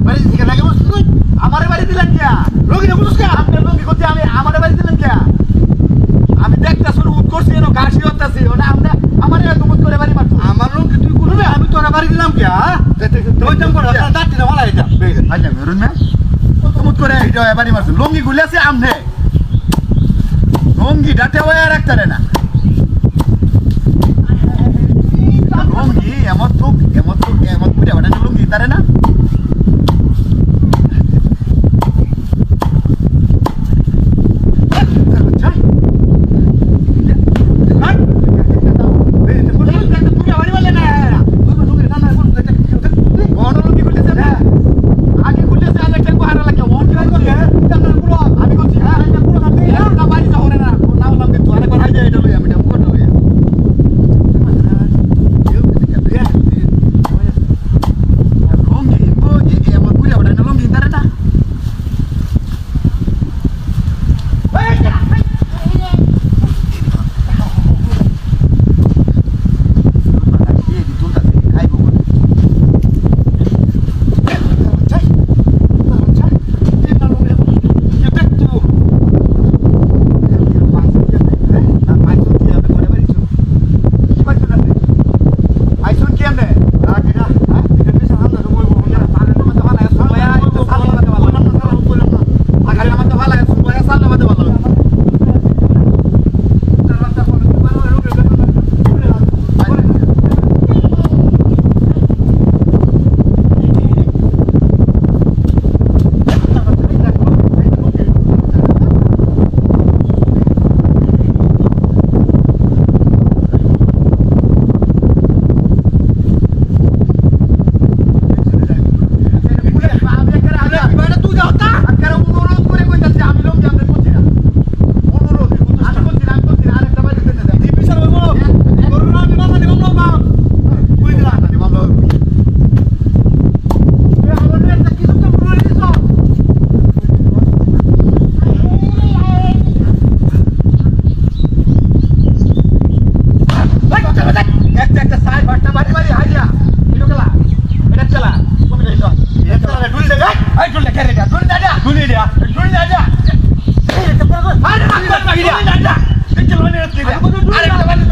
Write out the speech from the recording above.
বাড়ি থেকে লাগে বস তুই আমারে বাড়ি দিলেন কে লঙ্গি না বুঝছ কে আপনি লঙ্গি করতে আমি আমারে বাড়ি দিলেন কে আমি দেখতা শুরু উঠ করছি এনো ঘাসি হতাছি ওটা আমরা আমারে দুমুত করে বাড়ি মারছো আমার লঙ্গি তুই করবে আমি তোরা বাড়ি দিলাম কে তুই তেম করে দাঁড়টি না ভালো এটা আচ্ছা মেরুন না দুমুত করে এটা বাড়ি মারছো লঙ্গি গুলিয়াছে আমনে লঙ্গি ডাটে ওয়া রাখতারে না লঙ্গি এমন তো পুরা বাড়ি লঙ্গি তারে না আরেকটা